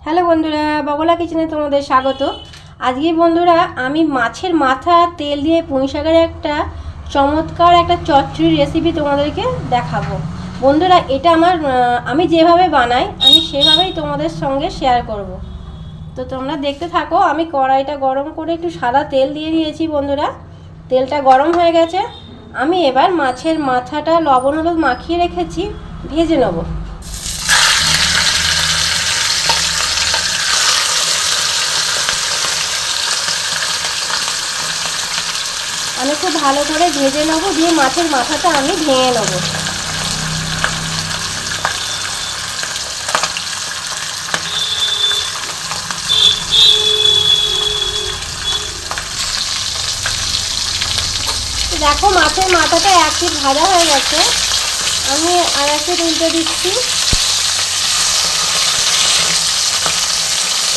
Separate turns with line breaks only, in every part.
Hello বন্ধুরা, বগলা কিচেনে তোমাদের স্বাগত। আজকে বন্ধুরা আমি মাছের মাথা তেল দিয়ে পুঁই শাকের একটা চমৎকার একটা চচ্চড়ি রেসিপি তোমাদেরকে দেখাবো। বন্ধুরা এটা আমি যেভাবে বানাই আমি সেভাবেই তোমাদের সঙ্গে শেয়ার করব। তো তোমরা দেখতে থাকো। আমি কড়াইটা গরম করে একটু সাদা তেল দিয়ে দিয়েছি বন্ধুরা। তেলটা গরম হয়ে গেছে। আমি এবার মাছের মাথাটা লবণ হলুদ মাখিয়ে রেখেছি, ভেজে নেবো। আমি খুব ভালো করে ভেজে নেবো, দিয়ে মাছের মাথাটা আমি ভেঙে নেবো। দেখো মাছের মাথাটা এক পিঠ ভাজা হয়ে গেছে, আমি আর একটু উল্টে দিচ্ছি।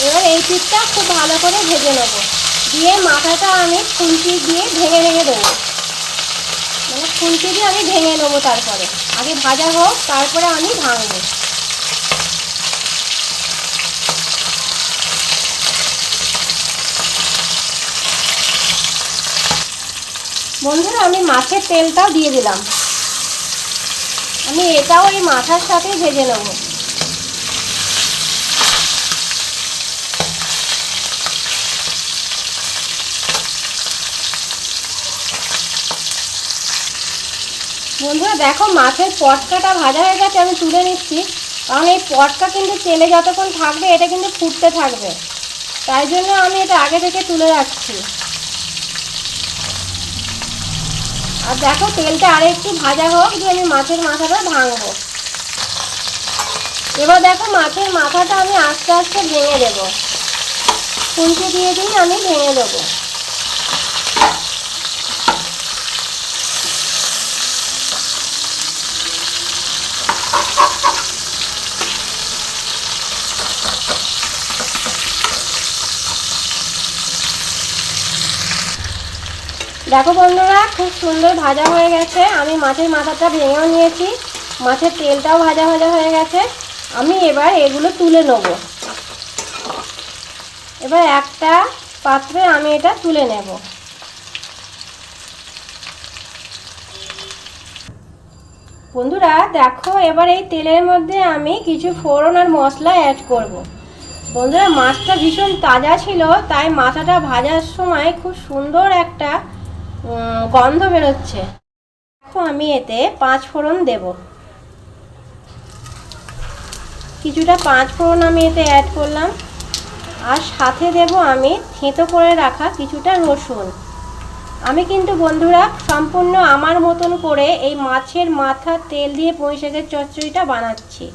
এবার এই পিঠটা খুব ভালো করে ভেজে নেবো, দিয়ে মাথাটা আমি খুন্তি দিয়ে ভেঙে ভেঙে দেবো। মানে খুন্তি দিয়ে আমি ভেঙে নেবো, তারপরে আগে ভাজা হোক তারপরে আমি ভাঙবো। বন্ধুরা আমি মাছের তেলটাও দিয়ে দিলাম, আমি এটাও এই মাথার সাথে ভেজে নেব। বন্ধুরা দেখো মাছের পটকাটা ভাজা হয়ে গেছে, আমি তুলে নিচ্ছি। কারণ এই পটকা কিন্তু তেলে যতক্ষণ থাকবে এটা কিন্তু ফুটতে থাকবে, তাই জন্য আমি এটা আগে থেকে তুলে রাখছি। আর দেখো তেলটা আর একটু ভাজা হোক, দিয়ে আমি মাছের মাথাটা ভাঙবো। এবার দেখো মাছের মাথাটা আমি আস্তে আস্তে ভেঙে দেবো, খুন্তি দিয়ে দিয়ে আমি ভেঙে দেবো। দেখো বন্ধুরা খুব সুন্দর ভাজা হয়ে গেছে, আমি মাছের মাথাটা ভেঙেও নিয়েছি, মাছের তেলটাও ভাজা ভাজা হয়ে গেছে। আমি এবার এগুলো তুলে নেব। এবার একটা পাত্রে আমি এটা তুলে নেব। বন্ধুরা দেখো এবার এই তেলের মধ্যে আমি কিছু ফোড়ন আর মশলা অ্যাড করব। বন্ধুরা মাছটা ভীষণ তাজা ছিল, তাই মাথাটা ভাজার সময় খুব সুন্দর একটা গন্ধ বেরোচ্ছে। দেখো আমি এতে 5 ফোড়ন দেব, কিছুটা 5 ফোড়ন আমি এতে অ্যাড করলাম। আর সাথে দেব আমি থেঁতো করে রাখা কিছুটা রসুন। আমি কিন্তু বন্ধুরা সম্পূর্ণ আমার মতন করে এই মাছের মাথার তেল দিয়ে পুঁই শাকের চচ্চড়িটা বানাচ্ছি,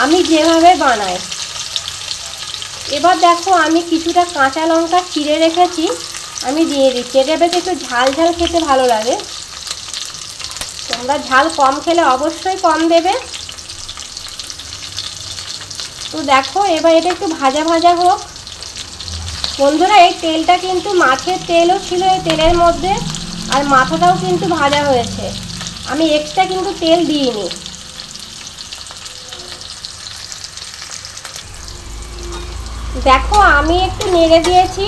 আমি যেভাবে বানাই। এবার দেখো আমি কিছুটা কাঁচা লঙ্কা চিড়ে রেখেছি, আমি দিয়ে দিচ্ছি। এটা বেশ একটু ঝাল ঝাল খেতে ভালো লাগে, তোমরা ঝাল কম খেলে অবশ্যই কম দেবে। তো দেখো এবার এটা একটু ভাজা ভাজা হোক। বন্ধুরা এই তেলটা কিন্তু মাছের তেলও ছিল এই তেলের মধ্যে, আর মাথাটাও কিন্তু ভাজা হয়েছে, আমি এক্সট্রা কিন্তু তেল দিইনি। দেখো আমি একটু নেড়ে দিয়েছি,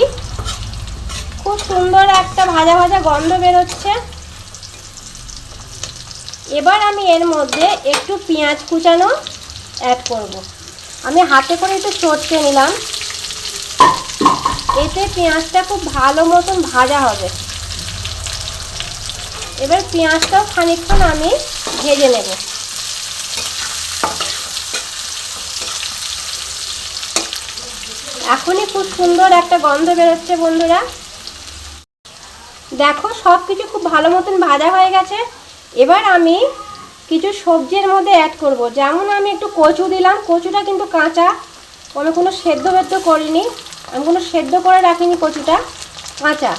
খুব সুন্দর একটা ভাজা ভাজা গন্ধ বেরোচ্ছে। এবার আমি এর মধ্যে একটু পেঁয়াজ কুচানো অ্যাড করব। আমি হাতে করে একটু চটকে নিলাম, এতে পেঁয়াজটা খুব ভালো মতন ভাজা হবে। এবার পেঁয়াজটাও খানিকক্ষণ আমি ভেজে নেব। এখনই খুব সুন্দর একটা গন্ধ বেরোচ্ছে বন্ধুরা। দেখো সব কিছু খুব ভালো মতন ভাজা হয়ে গেছে। এবার আমি কিছু সবজির মধ্যে অ্যাড করব। যেমন আমি একটু কচু দিলাম, কচুটা কিন্তু কাঁচা, আমি কোনো সেদ্ধ বেদ্ধ করিনি, আমি কোনো সেদ্ধ করে রাখিনি, কচুটা কাঁচা।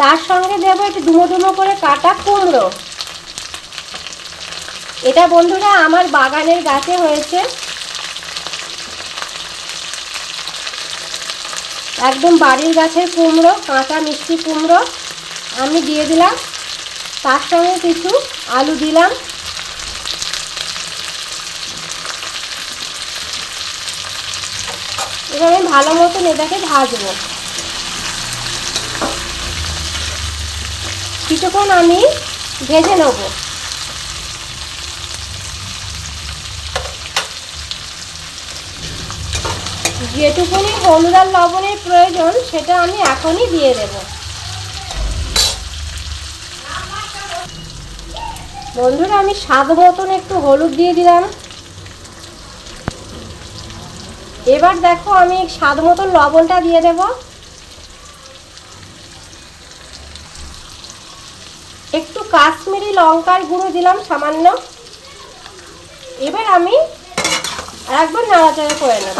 তার সঙ্গে দেবো একটু ডুমো ডুমো করে কাটা কুমড়ো। এটা বন্ধুরা আমার বাগানের গাছে হয়েছে, একদম বাড়ির গাছের কুমড়ো, কাঁচা মিষ্টি কুমড়ো আমি দিয়ে দিলাম। তার সঙ্গে কিছু আলু দিলাম। এবার আমি ভালো মতন এটাকে ভাজবো। কিছুক্ষণ আমি ভেজে নেব। যেটুকুনি হলুদ আর লবণের প্রয়োজন সেটা আমি এখনই দিয়ে দেব। বন্ধুরা আমি স্বাদ মতন একটু হলুদ দিয়ে দিলাম। এবার দেখো আমি স্বাদ মতন লবণটা দিয়ে দেব। একটু কাশ্মীরি লঙ্কার গুঁড়ো দিলাম সামান্য। এবার আমি একবার নাড়াচাড়া করে নেব।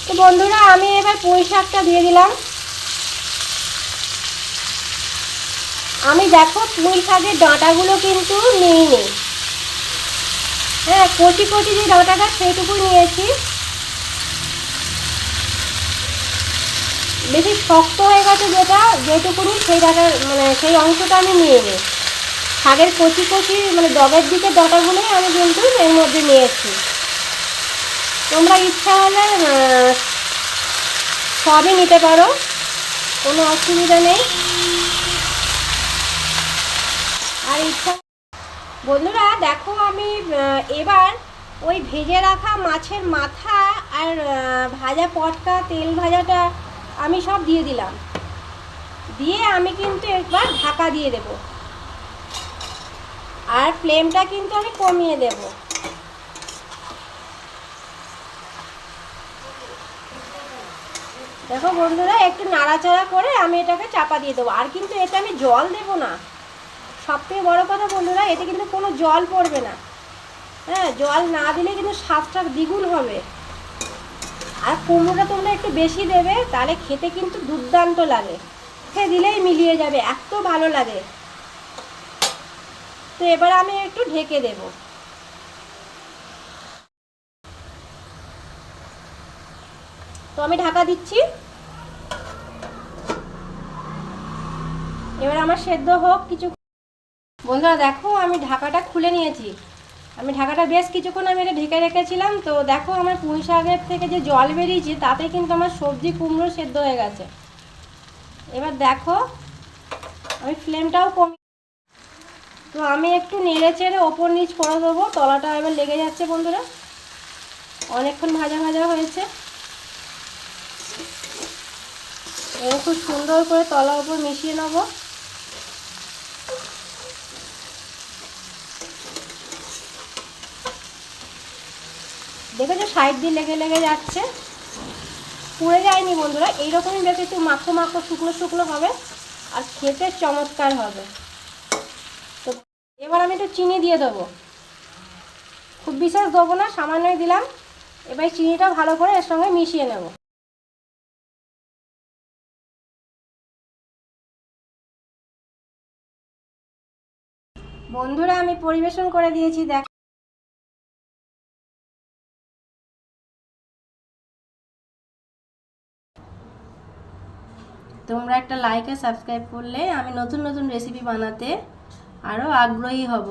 তো বন্ধুরা আমি এবার পুঁই শাকটা দিয়ে দিলাম। আমি দেখো পুঁই শাকের ডাঁটাগুলো কিন্তু নিইনি, হ্যাঁ কচি কচি যে ডাঁটাটা সেইটুকু নিয়েছি। বেশি শক্ত হয়ে গেছে যেটুকুনি সেই ডাঁটা মানে সেই অংশটা আমি নিইনি। শাকের কচি কচি মানে ডগের দিকে ডাঁটাগুলোই আমি কিন্তু এর মধ্যে নিয়েছি। তোমরা ইচ্ছা হলে সবই নিতে পারো, কোনো অসুবিধা নেই। আর ইচ্ছা বন্ধুরা দেখো আমি এবার ওই ভেজে রাখা মাছের মাথা আর ভাজা পটকা তেল ভাজাটা আমি সব দিয়ে দিলাম। দিয়ে আমি কিন্তু একবার ঢাকা দিয়ে দেব, আর ফ্লেমটা কিন্তু আমি কমিয়ে দেব। দেখো বন্ধুরা একটু নাড়াচাড়া করে আমি এটাকে চাপা দিয়ে দেবো। আর কিন্তু এতে আমি জল দেব না। সবথেকে বড় কথা বন্ধুরা, এতে কিন্তু কোনো জল পড়বে না। হ্যাঁ, জল না দিলে কিন্তু স্বাদটা দ্বিগুণ হবে। আর কুমড়োটা তোমরা একটু বেশি দেবে, তাহলে খেতে কিন্তু দুর্দান্ত লাগে। খেয়ে দিলেই মিলিয়ে যাবে, এত ভালো লাগে। তো এবার আমি একটু ঢেকে দেব। তো আমি ঢাকা দিচ্ছি। এবার আমার সেদ্ধ হোক কিছু। বন্ধুরা দেখো আমি ঢাকাটা খুলে নিয়েছি। আমি ঢাকাটা বেশ কিছুক্ষণ আমি এটা ঢেকে রেখেছিলাম। তো দেখো আমার পুঁই শাকের থেকে যে জল বেরিয়েছে তাতে কিন্তু আমার সবজি কুমড়ো সেদ্ধ হয়ে গেছে। এবার দেখো আমি ফ্লেমটাও কমি। তো আমি একটু নেড়ে চেড়ে ওপর নিচ করে দেবো। তলাটা এবার লেগে যাচ্ছে বন্ধুরা, অনেকক্ষণ ভাজা ভাজা হয়েছে। এবার খুব সুন্দর করে তলা ওপর মিশিয়ে নেবো। দেখেছো সাইড দিয়ে লেগে লেগে যাচ্ছে, পুড়ে যায়নি বন্ধুরা। এইরকমই বেশ একটু মাখো মাখো শুকনো শুকনো হবে, আর খেতে চমৎকার হবে। তো এবার আমি একটু চিনি দিয়ে দেবো, খুব বিশেষ দেবো না, সামান্যই দিলাম। এবার চিনিটা ভালো করে এর সঙ্গে মিশিয়ে নেব। বন্ধুরা আমি পরিবেশন করে দিয়েছি। দেখ তোমরা একটা লাইক আর সাবস্ক্রাইব করলে আমি নতুন নতুন রেসিপি বানাতে আরও আগ্রহী হব।